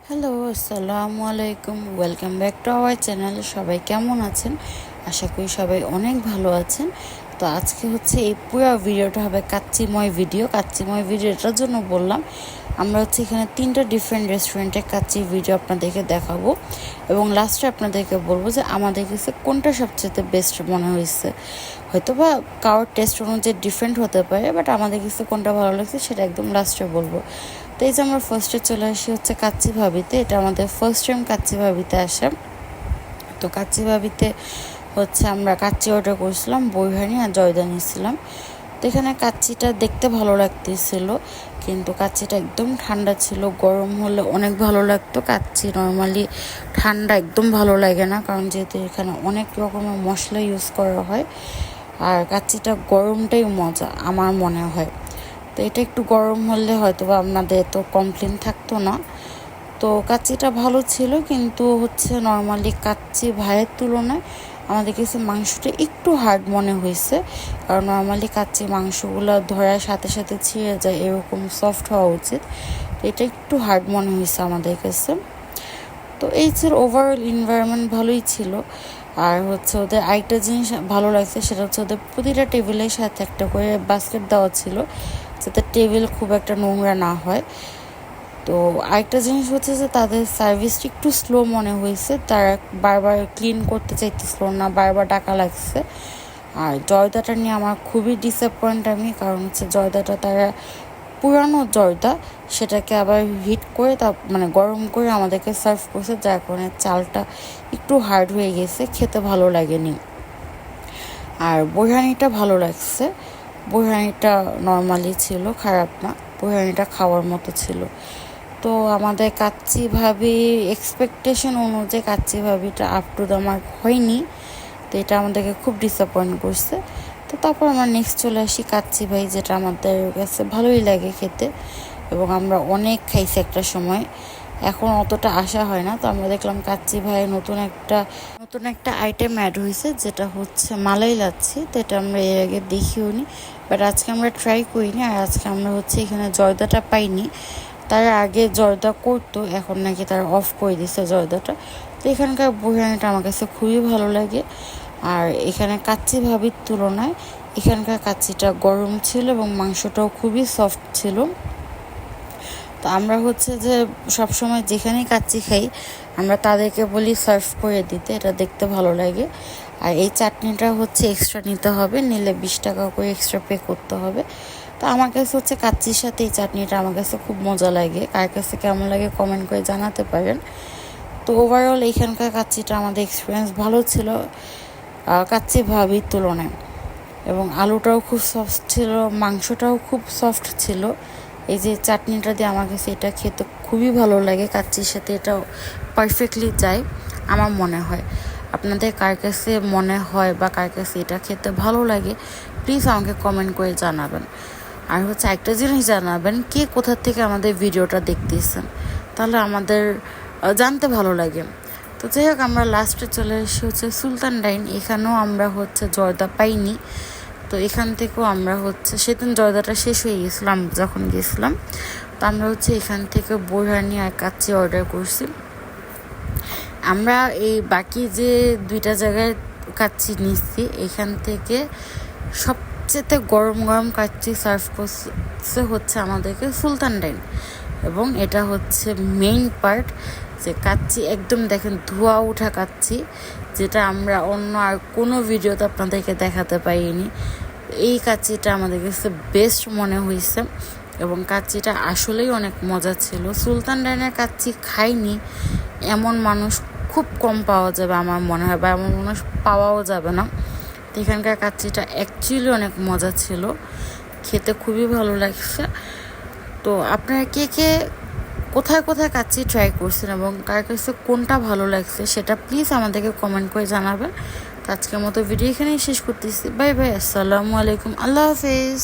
Hello, আসসালামু আলাইকুম। Welcome back to our channel. সবাই কেমন আছেন? আশা করি সবাই অনেক ভালো আছেন। তো আজকে হচ্ছে এই পুরো ভিডিওটা হবে কাচ্চিময় ভিডিও এটার জন্য বললাম, আমরা হচ্ছে এখানে 3টা ডিফারেন্ট রেস্টুরেন্টে কাচ্চি ভিডিও আপনাদেরকে দেখাবো এবং লাস্টে আপনাদেরকে বলবো যে আমাদের কাছে কোনটা সবচেয়ে বেস্ট মনে হয়েছে। হয়তো বা কারোর টেস্ট অনুযায়ী ডিফারেন্ট হতে পারে, বাট আমাদের কাছে কোনটা ভালো লাগছে সেটা একদম লাস্টে বলবো। তো এই যে আমরা ফার্স্টে চলে আসি হচ্ছে কাচ্চি ভাবিতে। এটা আমাদের ফার্স্ট টাইম কাচ্চি ভাবিতে আসা। তো কাচ্চি ভাবিতে হচ্ছে আমরা কাচ্চি অর্ডার করেছিলাম, বৈহানি আর জয়দা নিয়েছিলাম। তো এখানে কাচ্চিটা দেখতে ভালো লাগতেছিল, কিন্তু কাচ্চিটা একদম ঠান্ডা ছিল। গরম হলে অনেক ভালো লাগতো। কাচ্চি নর্মালি ঠান্ডা একদম ভালো লাগে না, কারণ যেহেতু এখানে অনেক রকমের মশলা ইউজ করা হয়, আর কাচ্চিটা গরমটাই মজা আমার মনে হয়। তো এটা একটু গরম হলে হয়তো বা আপনাদের তো কমপ্লেন থাকতো না। তো কাচ্চিটা ভালো ছিল, কিন্তু হচ্ছে নর্মালি কাচ্চি ভাইয়ের তুলনায় আমাদের কাছে মাংসটা একটু হার্ড মনে হয়েছে, কারণ নর্মালি কাচ্চি মাংসগুলো ধরার সাথে সাথে ছিঁড়ে যায়, এরকম সফট হওয়া উচিত। তো এটা একটু হার্ড মনে হয়েছে আমাদের কাছে। তো এই ছিল ওভারঅল এনভায়রনমেন্ট ভালোই ছিল। আর হচ্ছে ওদের আরেকটা জিনিস ভালো লাগছে, সেটা হচ্ছে ওদের প্রতিটা টেবিলের সাথে একটা করে বাস্কেট দেওয়া ছিল, যাতে টেবিল খুব একটা নোংরা না হয়। তো আরেকটা জিনিস হচ্ছে যে তাদের সার্ভিসটা একটু স্লো মনে হয়েছে, তারা বারবার ক্লিন করতে চাইতেছিল না, বারবার ডাকা লাগছে। আর জর্দাটা নিয়ে আমার খুবই ডিসঅ্যাপয়েন্ট আমি, কারণ হচ্ছে জর্দাটা তারা পুরানো জর্দা, সেটাকে আবার হিট করে মানে গরম করে আমাদেরকে সার্ভ করছে, যার কারণে চালটা একটু হার্ড হয়ে গেছে, খেতে ভালো লাগেনি। আর বিরিয়ানিটা ভালো লাগছে, বিরিয়ানিটা নর্মালি ছিল, খারাপ না, বিরিয়ানিটা খাওয়ার মতো ছিল। তো আমাদের কাচ্চি ভাবি এক্সপেকটেশন অনুযায়ী কাচ্চি ভাবিটা আপ টু দ্য মার্ক হয়নি। তো এটা আমাদেরকে খুব ডিসঅ্যাপয়েন্ট করছে। তো তারপর আমরা নেক্সট চলে আসি কাচ্চি ভাই, যেটা আমাদের কাছে ভালোই লাগে খেতে এবং আমরা অনেক খাইছি একটা সময়। এখন অতটা আশা হয় না। তো আমরা দেখলাম কাচ্চি ভাই নতুন একটা আইটেম অ্যাড হয়েছে, যেটা হচ্ছে মালাই লাচ্ছি। তো এটা আমরা এর আগে দেখিও নি, বাট আজকে আমরা ট্রাই করিনি। আর আজকে আমরা হচ্ছে এখানে জর্দাটা পাইনি। তারা আগে জর্দা করতো, এখন নাকি তারা অফ করে দিচ্ছে জর্দাটা। তো এখানকার বিরিয়ানিটা আমার কাছে খুবই ভালো লাগে। আর এখানে কাচ্চি ভাবির তুলনায় এখানকার কাচ্চিটা গরম ছিল এবং মাংসটাও খুবই সফট ছিল। তো আমরা হচ্ছে যে সবসময় যেখানেই কাচ্চি খাই আমরা তাদেরকে বলি সার্ভ করে দিতে, এটা দেখতে ভালো লাগে। আর এই চাটনিটা হচ্ছে এক্সট্রা নিতে হবে, নিলে 20 টাকা করে এক্সট্রা পে করতে হবে। তো আমার কাছে হচ্ছে কাচ্চির সাথে এই চাটনিটা আমার কাছে খুব মজা লাগে। কার কাছে কেমন লাগে কমেন্ট করে জানাতে পারেন। তো ওভারঅল এইখানকার কাচ্চিটা আমাদের এক্সপিরিয়েন্স ভালো ছিল কাচ্চি ভাবির তুলনায়। এবং আলুটাও খুব সফট ছিল, মাংসটাও খুব সফট ছিল। এই যে চাটনিটা দিয়ে আমার কাছে এটা খেতে খুবই ভালো লাগে, কাচ্চির সাথে এটাও পারফেক্টলি যায় আমার মনে হয়। আপনাদের কার কাছে মনে হয় বা কার কাছে এটা খেতে ভালো লাগে, প্লিজ আমাকে কমেন্ট করে জানাবেন। আর হচ্ছে একটা জিনিস জানাবেন, কে কোথা থেকে আমাদের ভিডিওটা দেখতেছেন, তাহলে আমাদের জানতে ভালো লাগে। তো যাই হোক, আমরা লাস্টে চলে এসে হচ্ছে সুলতান ডাইন। এখানেও আমরা হচ্ছে জর্দা পাইনি। তো এখান থেকেও আমরা হচ্ছে সেদিন জর্দাটা শেষ হয়ে গেছিলাম যখন গেছিলাম। তো আমরা হচ্ছে এখান থেকে বিরিয়ানি আর কাচ্চি অর্ডার করছি। আমরা এই বাকি যে 2টা জায়গায় কাচ্চি নিচ্ছি, এখান থেকে সবচেয়ে গরম গরম কাচ্চি সার্ভ করছে হচ্ছে আমাদেরকে সুলতান ডাইন। এবং এটা হচ্ছে মেইন পার্ট, যে কাচ্চি একদম দেখেন ধোয়া ওঠা কাচ্চি, যেটা আমরা অন্য আর কোনো ভিডিওতে আপনাদেরকে দেখাতে পারিনি। এই কাচ্চিটা আমাদের কাছে বেস্ট মনে হয়েছে এবং কাচ্চিটা আসলেই অনেক মজা ছিল। সুলতান ডাইনের কাচ্চি খাইনি এমন মানুষ খুব কম পাওয়া যাবে আমার মনে হয়, বা এমন মানুষ পাওয়াও যাবে না। তো এখানকার কাচ্চিটা অ্যাকচুয়ালি অনেক মজা ছিল, খেতে খুবই ভালো লাগছে। তো আপনারা কে কে কোথায় কোথায় কাচ্চি ট্রাই করছেন এবং কার কাছে কোনটা ভালো লাগছে সেটা প্লিজ আমাদেরকে কমেন্ট করে জানাবেন। তো আজকের মতো ভিডিও এখানেই শেষ করতেছি। বাই বাই, আসসালামু আলাইকুম, আল্লাহ হাফেজ।